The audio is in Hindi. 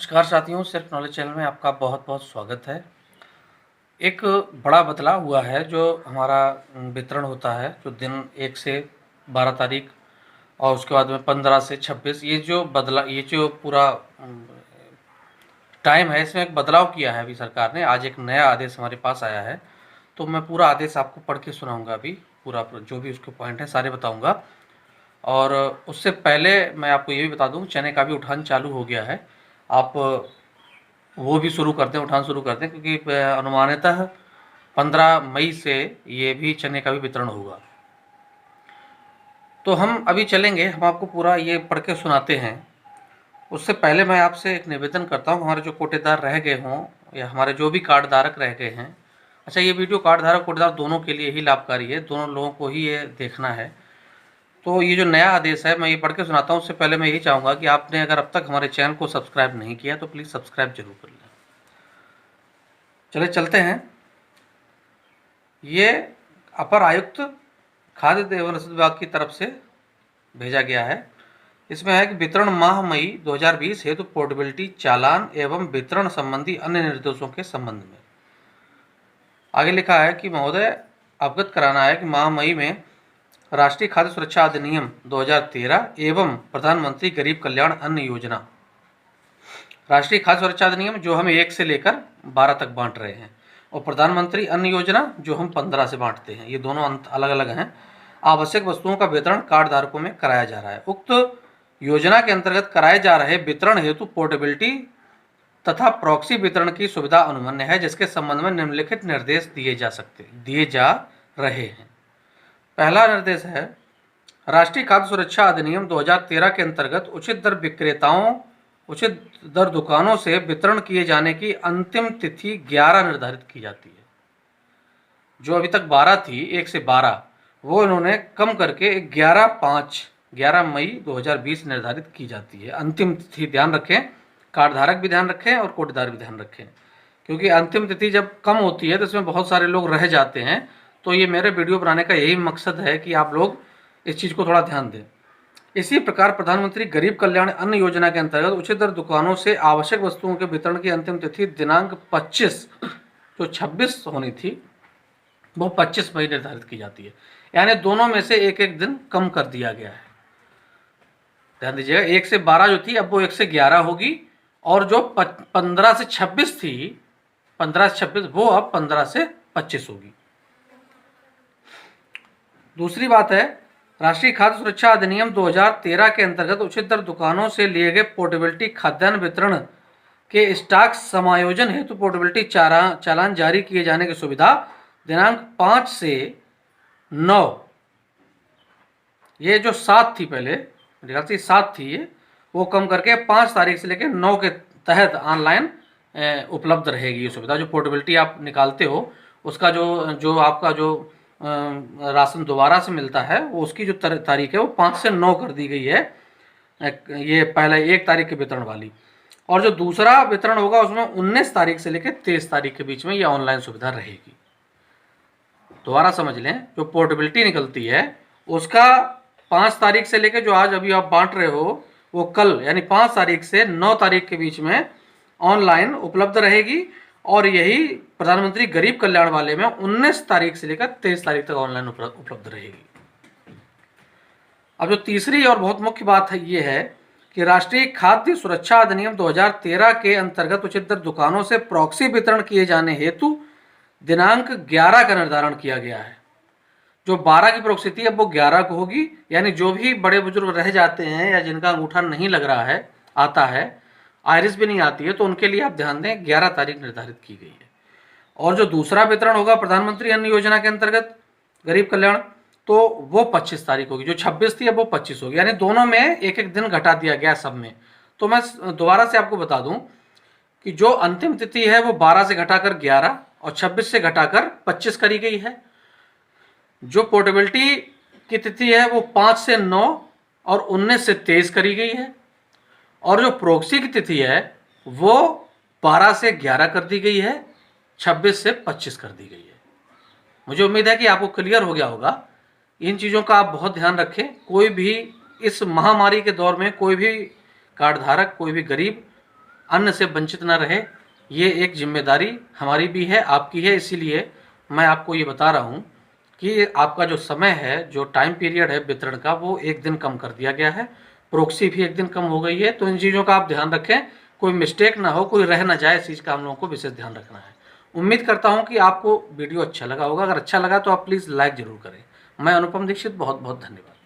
नमस्कार साथियों, सेल्फ नॉलेज चैनल में आपका बहुत बहुत स्वागत है। एक बड़ा बदलाव हुआ है जो हमारा वितरण होता है, जो दिन 1 से 12 तारीख और उसके बाद में 15 से 26, ये जो पूरा टाइम है, इसमें एक बदलाव किया है अभी सरकार ने। आज एक नया आदेश हमारे पास आया है, तो मैं पूरा आदेश आपको पढ़ के सुनाऊंगा। अभी पूरा जो भी उसके पॉइंट हैं सारे बताऊंगा। और उससे पहले मैं आपको ये भी बता दूं, चने का भी उठान चालू हो गया है। आप वो भी शुरू करते हैं, उठान शुरू करते हैं, क्योंकि अनुमानतः 15 मई से ये भी चने का भी वितरण होगा। तो हम अभी चलेंगे, हम आपको पूरा ये पढ़ के सुनाते हैं। उससे पहले मैं आपसे एक निवेदन करता हूँ, हमारे जो कोटेदार रह गए हों या हमारे जो भी कार्ड धारक रह गए हैं। अच्छा, ये वीडियो कार्ड धारक कोटेदार दोनों के लिए ही लाभकारी है, दोनों लोगों को ही ये देखना है। तो ये जो नया आदेश है मैं ये पढ़ के सुनाता हूँ। उससे पहले मैं यही चाहूँगा कि आपने अगर अब तक हमारे चैनल को सब्सक्राइब नहीं किया तो प्लीज़ सब्सक्राइब जरूर कर लें। चले चलते हैं। ये अपर आयुक्त खाद्य एवं रसद विभाग की तरफ से भेजा गया है। इसमें है कि वितरण माह मई 2020 हेतु पोर्टेबिलिटी चालान एवं वितरण संबंधी अन्य निर्देशों के संबंध में आगे लिखा है कि महोदय अवगत कराना है कि माह मई में राष्ट्रीय खाद्य सुरक्षा अधिनियम 2013 एवं प्रधानमंत्री गरीब कल्याण अन्न योजना, राष्ट्रीय खाद्य सुरक्षा अधिनियम जो हम 1 से लेकर 12 तक बांट रहे हैं, और प्रधानमंत्री अन्न योजना जो हम 15 से बांटते हैं, ये दोनों अलग अलग हैं। आवश्यक वस्तुओं का वितरण कार्ड धारकों में कराया जा रहा है। उक्त योजना के अंतर्गत कराए जा रहे वितरण हेतु पोर्टेबिलिटी तथा प्रॉक्सी वितरण की सुविधा अनुमन्य है, जिसके संबंध में निम्नलिखित निर्देश दिए जा रहे हैं। पहला निर्देश है, राष्ट्रीय खाद्य सुरक्षा अधिनियम 2013 के अंतर्गत उचित दर दुकानों से वितरण किए जाने की अंतिम तिथि 11 निर्धारित की जाती है। जो अभी तक 12 थी, 1 से 12, वो इन्होंने कम करके 11 मई 2020 निर्धारित की जाती है। अंतिम तिथि ध्यान रखें, कार्ड धारक भी ध्यान रखें और कोटेदार भी ध्यान रखें, क्योंकि अंतिम तिथि जब कम होती है तो इसमें बहुत सारे लोग रह जाते हैं। तो ये मेरे वीडियो बनाने का यही मकसद है कि आप लोग इस चीज़ को थोड़ा ध्यान दें। इसी प्रकार प्रधानमंत्री गरीब कल्याण अन्न योजना के अंतर्गत उचित दर दुकानों से आवश्यक वस्तुओं के वितरण की अंतिम तिथि दिनांक 25, जो 26 होनी थी, वो 25 मई निर्धारित की जाती है। यानी दोनों में से एक एक दिन कम कर दिया गया है। ध्यान दीजिएगा, 1 से 12 जो थी अब वो 1 से 11 होगी, और जो 15 से 26 थी, 15 से 26 वो अब 15 से 25 होगी। दूसरी बात है, राष्ट्रीय खाद्य सुरक्षा अधिनियम 2013 के अंतर्गत उचित दर दुकानों से लिए गए पोर्टेबिलिटी खाद्यान्न वितरण के स्टॉक समायोजन हेतु पोर्टेबिलिटी चालान जारी किए जाने की सुविधा दिनांक 5 से 9, ये जो 7 थी पहले, मेरे ख्याल से 7 थी, ये वो कम करके 5 तारीख से लेकर 9 के तहत ऑनलाइन उपलब्ध रहेगी ये सुविधा। जो पोर्टेबिलिटी आप निकालते हो उसका जो आपका जो राशन दोबारा से मिलता है, वो उसकी जो तारीख है वो 5 से 9 कर दी गई है। ये पहले 1 तारीख के वितरण वाली, और जो दूसरा वितरण होगा उसमें 19 तारीख से लेकर 23 तारीख के बीच में ये ऑनलाइन सुविधा रहेगी। दोबारा समझ लें, जो पोर्टेबिलिटी निकलती है उसका 5 तारीख से लेकर जो आज अभी आप बांट रहे हो, वो कल यानी 5 तारीख से 9 तारीख के बीच में ऑनलाइन उपलब्ध रहेगी, और यही प्रधानमंत्री गरीब कल्याण वाले में 19 तारीख से लेकर 23 तारीख तक ऑनलाइन उपलब्ध रहेगी। अब जो तीसरी और बहुत मुख्य बात है ये है कि राष्ट्रीय खाद्य सुरक्षा अधिनियम 2013 के अंतर्गत उचित दर दुकानों से प्रॉक्सी वितरण किए जाने हेतु दिनांक 11 का निर्धारण किया गया है। जो 12 की प्रॉक्सी थी अब वो 11 को होगी। यानी जो भी बड़े बुजुर्ग रह जाते हैं या जिनका अंगूठा नहीं लग रहा है, आता है, आयरिस भी नहीं आती है, तो उनके लिए आप ध्यान दें 11 तारीख निर्धारित की गई है। और जो दूसरा वितरण होगा प्रधानमंत्री अन्न योजना के अंतर्गत गरीब कल्याण, तो वो 25 तारीख होगी। जो 26 थी अब वो 25 होगी। यानी दोनों में एक एक दिन घटा दिया गया सब में। तो मैं दोबारा से आपको बता दूं कि जो अंतिम तिथि है वो 12 से घटाकर 11 और 26 से घटाकर 25 करी गई है। जो पोर्टेबिलिटी की तिथि है वो 5 से 9 और 19 से 23 करी गई है, और जो प्रॉक्सी की तिथि है वो 12 से 11 कर दी गई है, 26 से 25 कर दी गई है। मुझे उम्मीद है कि आपको क्लियर हो गया होगा। इन चीज़ों का आप बहुत ध्यान रखें। कोई भी इस महामारी के दौर में कोई भी कार्ड धारक, कोई भी गरीब अन्न से वंचित न रहे, ये एक जिम्मेदारी हमारी भी है, आपकी है। इसीलिए मैं आपको ये बता रहा हूँ कि आपका जो समय है, जो टाइम पीरियड है वितरण का, वो 1 दिन कम कर दिया गया है, प्रॉक्सी भी 1 दिन कम हो गई है। तो इन चीज़ों का आप ध्यान रखें, कोई मिस्टेक ना हो, कोई रह ना जाए, इस चीज़ का हम लोगों को विशेष ध्यान रखना है। उम्मीद करता हूँ कि आपको वीडियो अच्छा लगा होगा। अगर अच्छा लगा तो आप प्लीज़ लाइक ज़रूर करें। मैं अनुपम दीक्षित, बहुत बहुत धन्यवाद।